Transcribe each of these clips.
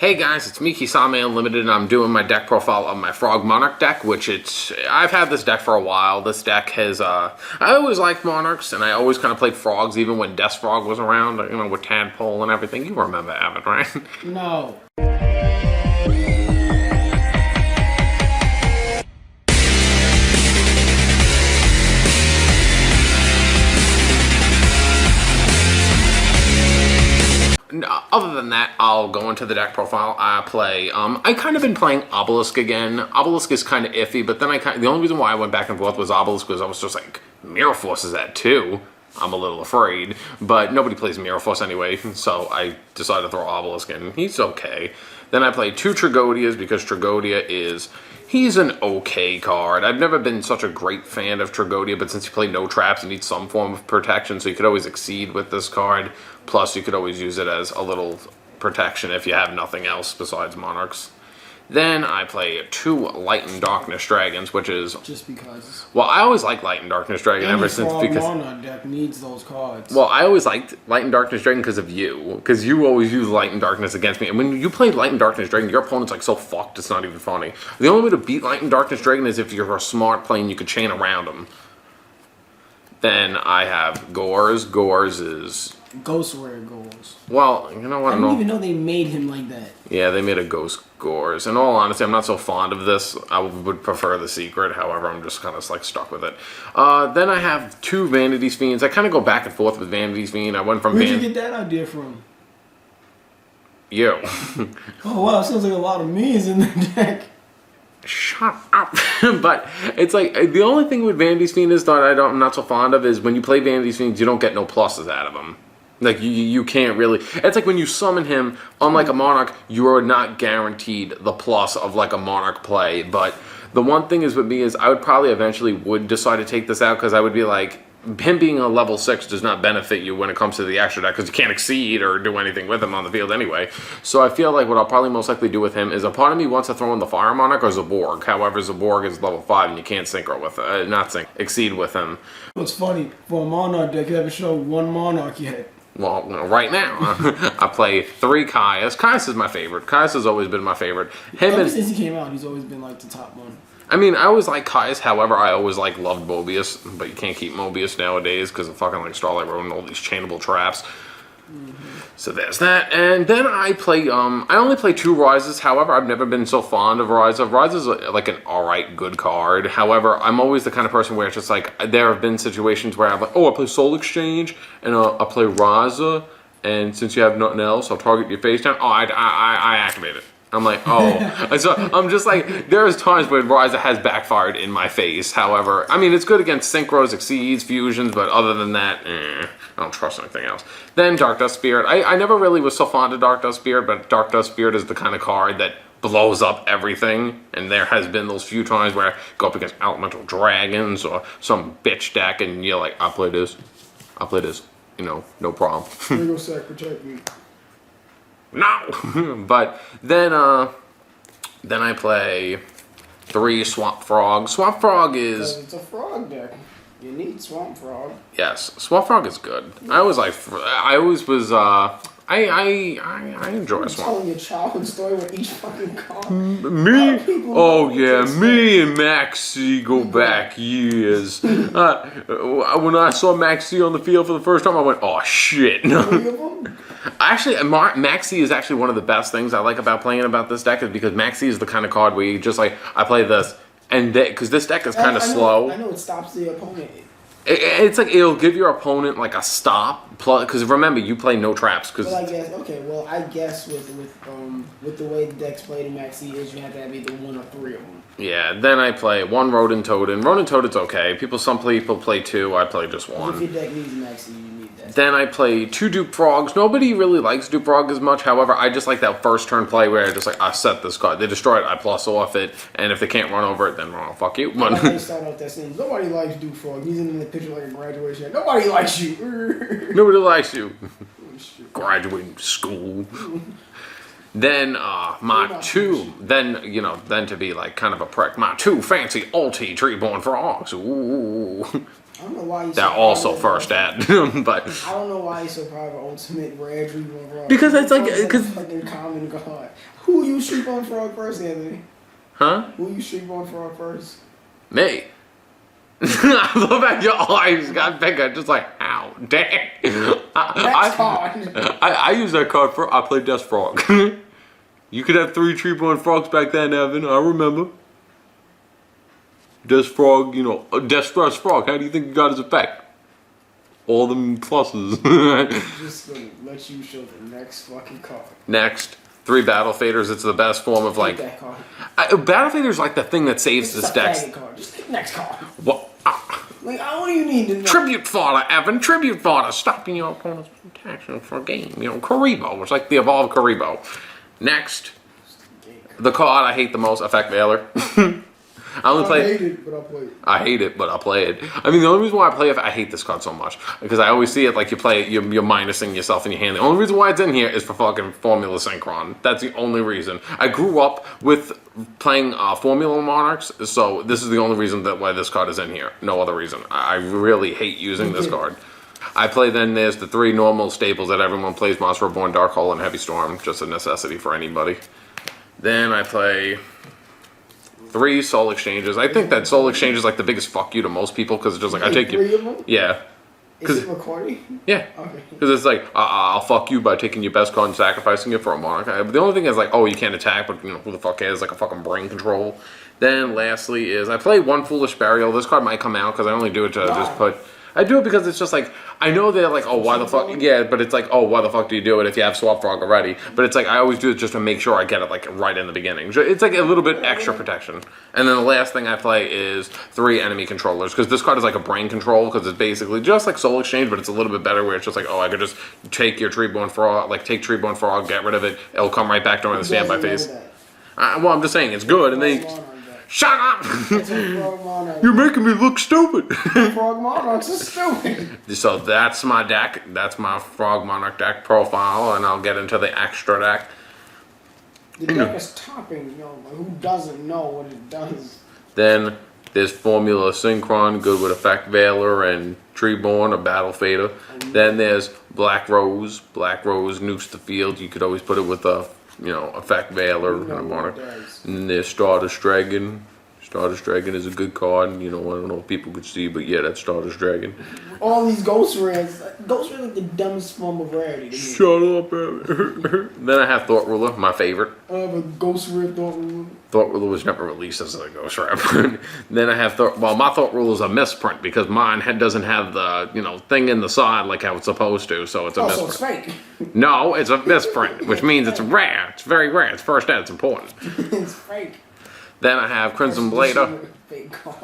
Hey guys, it's me, Kisameunlimited, and I'm doing my deck profile of my Frog Monarch deck, I've had this deck for a while. This deck has, I always liked Monarchs, and I always kind of played Frogs, even when Death Frog was around, you know, with Tadpole and everything. You remember Avid, right? No. Other than that, I'll go into the deck profile. I kind of been playing Obelisk again. Obelisk is kind of iffy, but then the only reason why I went back and forth was Obelisk because I was just like, Mirror Force is at 2. I'm a little afraid, but nobody plays Mirror Force anyway, so I decided to throw Obelisk in. He's okay. Then I played 2 Trigodias because he's an okay card. I've never been such a great fan of Trigodia, but since you play no traps, you need some form of protection, so you could always exceed with this card. Plus, you could always use it as a little protection if you have nothing else besides Monarchs. Then I play 2 Light and Darkness Dragons, which is... just because. Well, I always liked Light and Darkness Dragon ever since because... Monarch deck needs those cards. Well, I always liked Light and Darkness Dragon because of you. Because you always use Light and Darkness against me. And when you play Light and Darkness Dragon, your opponent's like so fucked, it's not even funny. The only way to beat Light and Darkness Dragon is if you're a smart player and you could chain around them. Then I have Gores. Gores is... Ghost Rare Gores. Well, you know what? I didn't even know they made him like that. Yeah, they made a Ghost Gores. In all honesty, I'm not so fond of this. I would prefer the Secret. However, I'm just kind of like stuck with it. Then I have 2 Vanity's Fiends. I kind of go back and forth with Vanity's Fiend. I went from... Where'd you get that idea from? You. Oh, wow. Sounds like a lot of me's in the deck. Shut up. But it's like, the only thing with Vanity's Fiend is that I'm not so fond of is when you play Vanity's Fiends, you don't get no pluses out of them. Like, you can't really... It's like when you summon him, unlike a Monarch, you are not guaranteed the plus of, like, a Monarch play. But the one thing is with me is I would probably eventually decide to take this out because I would be like, him being a level 6 does not benefit you when it comes to the extra deck because you can't exceed or do anything with him on the field anyway. So I feel like what I'll probably most likely do with him is a part of me wants to throw in the Fire Monarch or Zaborg. However, Zaborg is level 5 and you can't synchro with exceed with him. What's funny, for a Monarch deck, you haven't shown 1 Monarch yet. Well, right now, I play 3 Caius. Caius is my favorite. Caius has always been my favorite. Ever since he came out, he's always been like the top one. I mean, I always like Caius. However, I always loved Mobius, but you can't keep Mobius nowadays because of fucking like Starlight Road and all these chainable traps. So there's that. And then I play, I only play 2 Rises. However, I've never been so fond of Rise. Rise is like an alright good card. However, I'm always the kind of person where it's just like, there have been situations where I'm like, oh, I play Soul Exchange, and I play Raza, and since you have nothing else, I'll target your face down. Oh, I activate it. I'm like, oh. So I'm just like, there's times when Ryza has backfired in my face. However, I mean, it's good against Synchros, Exceeds, Fusions, but other than that, I don't trust anything else. Then Dark Dust Spirit. I never really was so fond of Dark Dust Spirit, but Dark Dust Spirit is the kind of card that blows up everything. And there has been those few times where I go up against Elemental Dragons or some bitch deck, and you're like, I'll play this. You know, no problem. Single sack, protect me. No! But then I play 3 Swamp Frog. Swamp Frog is... It's a frog deck. You need Swamp Frog. Yes, Swamp Frog is good. I always enjoy Swamp. Telling your childhood story with each fucking card. Me? Oh yeah, me and Maxie go back years. When I saw Maxie on the field for the first time, I went, oh shit. Actually, Maxie is actually one of the best things I like about playing about this deck is because Maxie is the kind of card where you just like, I play this, and because this deck is kind of slow. I know it stops the opponent. It's like it'll give your opponent like a stop, because remember you play no traps. Well, I guess I guess with the way the deck's played in Maxie is you have to have either 1 or 3 of them. Yeah. Then I play 1 Rodent Totem. Rodent Totem's okay. Some people play 2. I play just 1. If your deck needs Maxie, you need that. Then I play 2 Dupe Frogs. Nobody really likes Dupe Frog as much. However, I just like that first turn play where I just like I set this card. They destroy it. I plus off it, and if they can't run over it, then well, fuck you. Nobody start off that saying nobody likes Dupe Frog. He's in the picture like a graduation. Nobody likes you. Nobody likes you. Graduating school. Then my two, then you know, then to be like kind of a prick, my two fancy ulti treeborn frogs. Ooh, I don't know why you. they're also first at, but I don't know why you so proud of ultimate rare treeborn frog. because it's like because fucking common god. Who you treeborn frog first, Anthony? huh? Who you treeborn frog first? Me. I love how your eyes got bigger, just like, ow, damn. I use that card for, I played Death Frog. You could have 3 treeborn frogs back then, Evan, I remember. Death Frog, you know, Death Stress Frog, how do you think you got his effect? All them pluses. Just gonna let you show the next fucking card. Next. 3 Battle Faders, it's the best form of like... That card. Battle Fader's like the thing that saves this deck. Card. Just take the next card. What? Like, what do you need to know? Tribute fodder, Evan. Tribute fodder. Stopping your opponent's protection for a game. You know, Karibo. It's like the evolved Karibo. Next, the card I hate the most, Effect Veiler. I hate it, but I'll play it. I hate it, but I'll play it. I mean, the only reason why I play it, I hate this card so much. Because I always see it like you play it, you're minusing yourself in your hand. The only reason why it's in here is for fucking Formula Synchron. That's the only reason. I grew up with playing Formula Monarchs, so this is the only reason that why this card is in here. No other reason. I really hate using this card. I play then there's the 3 normal staples that everyone plays, Monster Reborn, Dark Hole, and Heavy Storm. Just a necessity for anybody. Then I play 3 Soul Exchanges. I think that Soul Exchange is like the biggest fuck you to most people because it's just like I take 3 of them? Yeah. Is it recording? Yeah. Okay. Because it's like I'll fuck you by taking your best card and sacrificing it for a Monarch. The only thing is like, oh, you can't attack, but you know who the fuck has like a fucking brain control. Then lastly is I play 1 Foolish Burial. This card might come out because I only do it to just put. I do it because it's just like, I know they're like, oh, why the fuck, yeah, but it's like, oh, why the fuck do you do it if you have Swap Frog already? But it's like, I always do it just to make sure I get it like right in the beginning. It's like a little bit extra protection. And then the last thing I play is 3 enemy controllers, because this card is like a brain control, because it's basically just like Soul Exchange, but it's a little bit better where it's just like, oh, I could just take your Treeborn Frog, like take Treeborn Frog, get rid of it, it'll come right back during the standby phase. Well, I'm just saying, it's good, and then shut up! You're making me look stupid. Frog Monarchs is stupid. So that's my deck. That's my Frog Monarch deck profile, and I'll get into the extra deck. The deck is topping, who doesn't know what it does? Then there's Formula Synchron, good with Effect Veiler and Treeborn or Battle Fader. Then there's Black Rose. Black Rose nukes the field. You could always put it with a Effect Veiler and a Monarch. And then there's Stardust Dragon. Stardust Dragon is a good card. I don't know if people could see, but yeah, that's Stardust Dragon. All these Ghost Rares. Ghost Rares are like the dumbest form of rarity to me. Shut up, Then I have Thought Ruler, my favorite. I have a Ghost Rare Thought Ruler. Thought Ruler was never released as a Ghost Rare. Then I have my Thought Ruler is a misprint because mine doesn't have the thing in the side like how it's supposed to, so it's a misprint. So it's fake. No, it's a misprint, which means it's rare. It's very rare. It's first ed. It's important. It's fake. Then I have Crimson Blader. Fake card.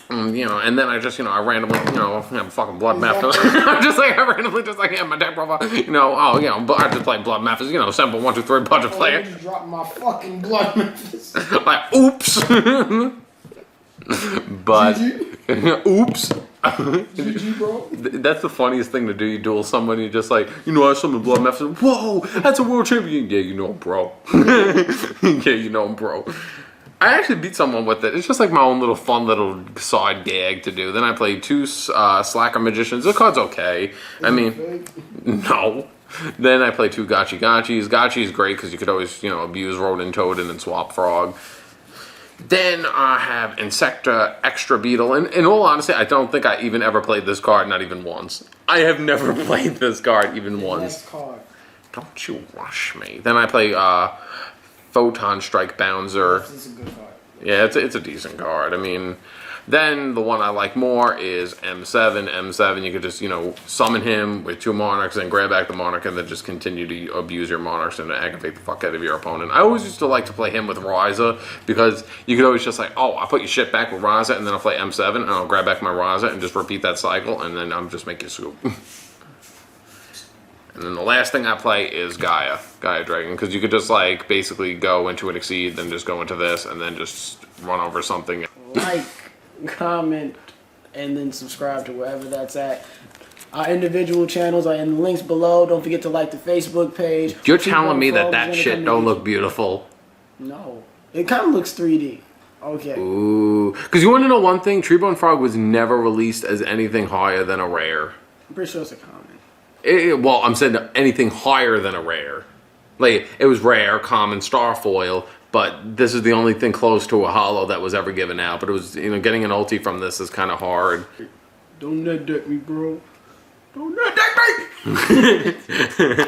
And then I just, I randomly, have a fucking Blood Mephis. I'm just like, I randomly just like, my deck profile, but I just play Blood Mephis, simple 1, 2, 3 budget player. I just dropped my fucking Blood Mephis. Like, oops. But, oops. GG, bro. That's the funniest thing to do. You duel someone, you're just like, I summon Blood Mephis. Whoa, that's a world champion. Yeah, I'm bro. Yeah, I'm bro. I actually beat someone with it. It's just like my own little fun little side gag to do. Then I played 2 Slacker Magicians. The card's okay. No. Then I play 2 Gotchi Gotchis. Gotchi is great because you could always, abuse Rodent Toad and then swap Frog. Then I have Insecta Extra Beetle. And in all honesty, I don't think I even ever played this card, not even once. I have never played this card even once. Next card. Don't you rush me. Then I play Photon Strike Bouncer. This is a good card. Yeah, it's a decent card. Then the one I like more is M7. M7, you could just, summon him with 2 Monarchs and grab back the Monarch and then just continue to abuse your Monarchs and aggravate the fuck out of your opponent. I always used to like to play him with Ryza because you could always just like, oh, I put your shit back with Ryza and then I'll play M7 and I'll grab back my Ryza and just repeat that cycle and then I'm just making soup. And then the last thing I play is Gaia Dragon, because you could just like basically go into an Exceed, then just go into this, and then just run over something. Like, comment, and then subscribe to wherever that's at. Our individual channels are in the links below. Don't forget to like the Facebook page. You're telling me that shit don't look beautiful? No. It kind of looks 3D. Okay. Ooh. Because you want to know one thing? Treebone Frog was never released as anything higher than a rare. I'm pretty sure it's a common. Well, I'm saying anything higher than a rare. Like, it was rare, common, starfoil, but this is the only thing close to a holo that was ever given out. But it was, getting an ulti from this is kind of hard. Don't net deck me, bro. Don't net deck me!